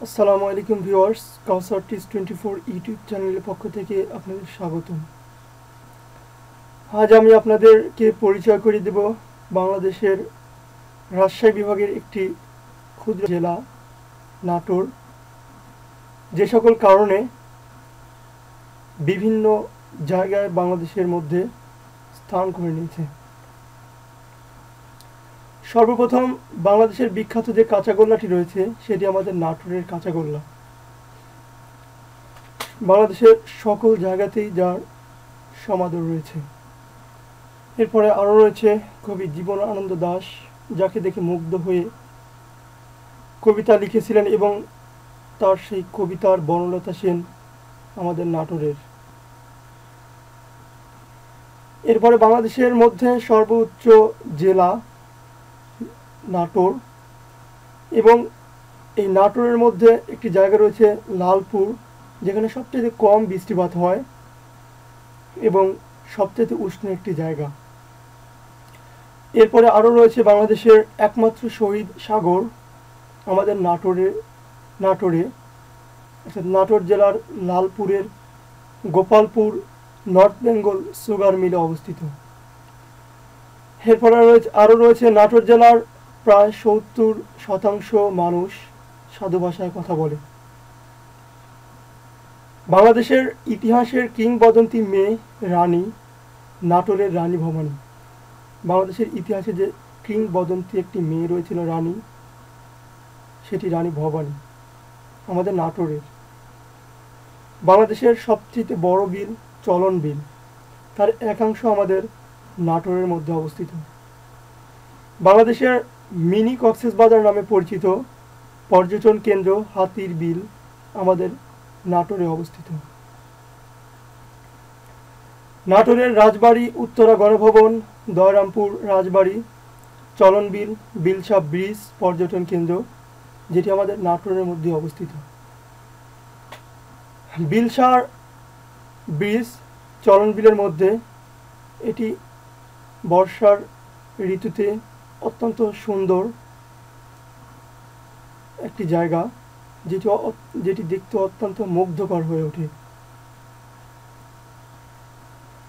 আসসালামু আলাইকুম ভিউয়ার্স, কাউসার টিস 24 ইউটিউব চ্যানেলের পক্ষ থেকে আপনাদের স্বাগতম। আজ আমি আপনাদেরকে পরিচয় করিয়ে দেব বাংলাদেশের রাজশাহী বিভাগের একটি ক্ষুদ্র জেলা নাটোর, যে সকল কারণে বিভিন্ন জায়গায় বাংলাদেশের মধ্যে স্থান করে নিয়েছে। সর্বপ্রথম বাংলাদেশের বিখ্যাত যে কাঁচাগোল্লাটি রয়েছে সেটি আমাদের নাটোরের কাঁচাগোল্লা। বাংলাদেশের সকল জায়গাতেই যার সমাদর রয়েছে। এরপরে আরও রয়েছে কবি জীবনানন্দ দাশ, যাকে দেখে মুগ্ধ হয়ে কবিতা লিখেছিলেন এবং তার সেই কবিতার বনলতা সেন আমাদের নাটোরের। এরপরে বাংলাদেশের মধ্যে সর্বোচ্চ জেলা নাটোর, এবং এই নাটোরের মধ্যে একটি জায়গা রয়েছে লালপুর, যেখানে সবচেয়ে কম বৃষ্টিপাত হয় এবং সবচেয়ে উষ্ণ একটি জায়গা। এরপরে আরও রয়েছে বাংলাদেশের একমাত্র শহীদ সাগর আমাদের নাটোরে অর্থাৎ নাটোর জেলার লালপুরের গোপালপুর নর্থ বেঙ্গল সুগার মিলে অবস্থিত। এরপরে আরও রয়েছে নাটোর জেলার প্রায় 70% মানুষ সাধু ভাষায় কথা বলে। বাংলাদেশের ইতিহাসের কিংবদন্তি মেয়ে রানী নাটোরের রানী ভবানী। বাংলাদেশের ইতিহাসে যে কিংবদন্তি একটি মেয়ে রয়েছিল রানী, সেটি রানী ভবানী আমাদের নাটোরের। বাংলাদেশের সবচেয়ে বড় বিল চলন বিল, তার একাংশ আমাদের নাটোরের মধ্যে অবস্থিত। বাংলাদেশের মিনি কক্সবাজার নামে পরিচিত পর্যটন কেন্দ্র হাতির বিল আমাদের নাটোরে অবস্থিত। নাটোরের রাজবাড়ি, উত্তরা গণভবন, দয়রামপুর রাজবাড়ি, চলন বিল, বিলসা ব্রিজ পর্যটন কেন্দ্র, যেটি আমাদের নাটোরের মধ্যে অবস্থিত। বিলসার ব্রিজ চলন বিলের মধ্যে, এটি বর্ষার ঋতুতে অত্যন্ত সুন্দর একটি জায়গা, যেটি দেখতে অত্যন্ত মুগ্ধকর হয়ে ওঠে।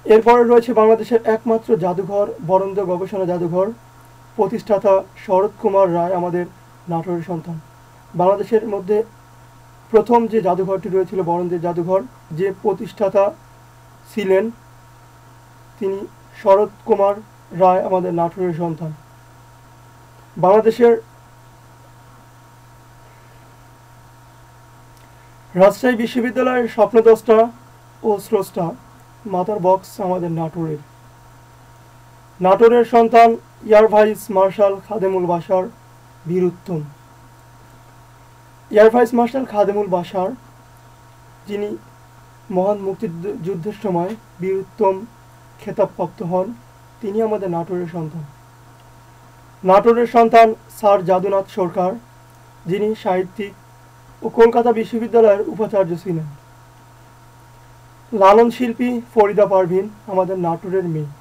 এরপরে রয়েছে বাংলাদেশের একমাত্র জাদুঘর বরেন্দ্র গবেষণা জাদুঘর, প্রতিষ্ঠাতা শরৎ কুমার রায় আমাদের নাটোরের সন্তান। বাংলাদেশের মধ্যে প্রথম যে জাদুঘরটি রয়েছিল বরেন্দ্রের জাদুঘর, যে প্রতিষ্ঠাতা ছিলেন তিনি শরৎ কুমার রায় আমাদের নাটোরের সন্তান। বাংলাদেশের রাজশাহী বিশ্ববিদ্যালয়ের স্বপ্নদ্রষ্টা ও স্রষ্টা মাদার বক্স আমাদের নাটোরের সন্তান air vice marshal Khademul Bashar Bir Uttom. Air vice marshal Khademul Bashar, যিনি মহান মুক্তিযুদ্ধের সময় বীরুত্তম খেতাবপ্রাপ্ত হন, তিনি আমাদের নাটোরের সন্তান। নাটোরের সন্তান স্যার যাদুনাথ সরকার, যিনি সাহিত্যিক ও কলকাতা বিশ্ববিদ্যালয়ের উপাচার্য ছিলেন। লালন শিল্পী ফরিদা পারভিন আমাদের নাটোরের মেয়ে।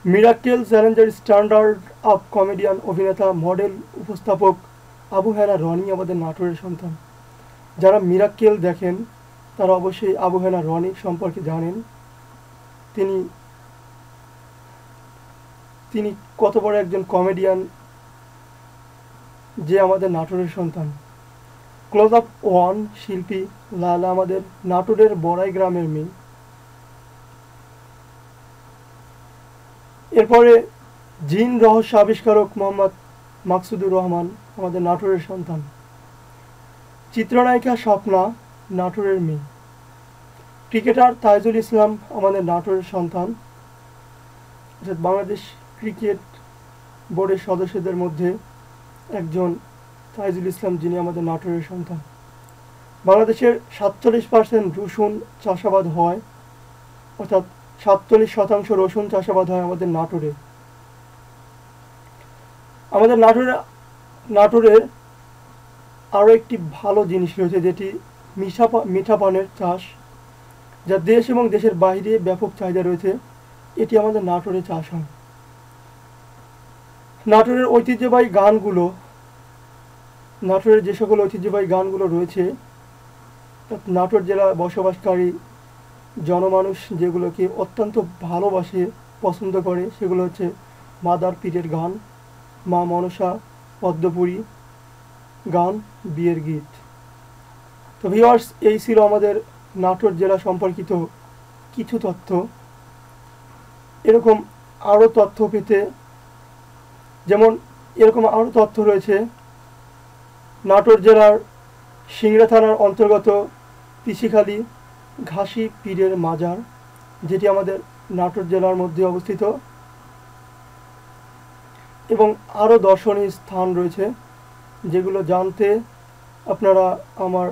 Mirakkel challenger stand up comedian, অভিনেতা, মডেল, উপস্থাপক আবু হেনা রনি আমাদের নাটোরের সন্তান। যারা মিরাক্কেল দেখেন তারা অবশ্যই আবু হেনা রনি সম্পর্কে জানেন। তিনি কত বড় একজন কমেডিয়ান, যে আমাদের নাটোরের সন্তান। ক্লোজ আপ ওয়ান শিল্পী লালা আমাদের নাটোরের বড়াই গ্রামের মেয়ে। এরপরে জিন রহস্য আবিষ্কারক মোহাম্মদ মাকসুদুর রহমান আমাদের নাটোরের সন্তান। চিত্রনায়িকা স্বপ্না নাটোরের মেয়ে। ক্রিকেটার তাইজুল ইসলাম আমাদের নাটোরের সন্তান। অর্থাৎ বাংলাদেশ ক্রিকেট বোর্ডের সদস্যদের মধ্যে একজন তাইজুল ইসলাম, যিনি আমাদের নাটোরের সন্তান। বাংলাদেশের 47% রসুন চাষাবাদ হয়, অর্থাৎ 47% রসুন চাষাবাদ হয় আমাদের নাটোরে। আমাদের নাটোরের আরও একটি ভালো জিনিস রয়েছে, যেটি মিঠা পানের চাষ, যা দেশ এবং দেশের বাইরে ব্যাপক চাহিদা রয়েছে। এটি আমাদের নাটোরে চাষ হয়। নাটোরের ঐতিহ্যবাহী গানগুলো নাটোরের যে সকল ঐতিহ্যবাহী গানগুলো রয়েছে, নাটোর জেলা বসবাসকারী জনমানুষ যেগুলোকে অত্যন্ত ভালোবাসে, পছন্দ করে, সেগুলো হচ্ছে মাদার পীরের গান, মা মনসা, পদ্মপুরী গান, বিয়ের গীত। তো ভিউয়ার্স, এই ছিল আমাদের নাটোর জেলা সম্পর্কিত কিছু তথ্য। এরকম আরও তথ্য পেতে, যেমন এরকম আরও তথ্য রয়েছে নাটোর জেলার সিংড়া থানার অন্তর্গত পিছিখালী ঘাসি পীরের মাজার, যেটি আমাদের নাটোর জেলার মধ্যে অবস্থিত, এবং আরও দর্শনীয় স্থান রয়েছে, যেগুলো জানতে আপনারা আমার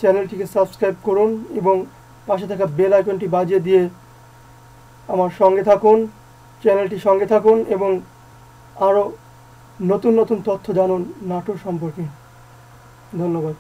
চ্যানেলটিকে সাবস্ক্রাইব করুন এবং পাশে থাকা বেল আইকনটি বাজিয়ে দিয়ে আমার সঙ্গে থাকুন, চ্যানেলটি সঙ্গে থাকুন এবং আরও নতুন নতুন তথ্য জানুন নাটোর সম্পর্কে। ধন্যবাদ।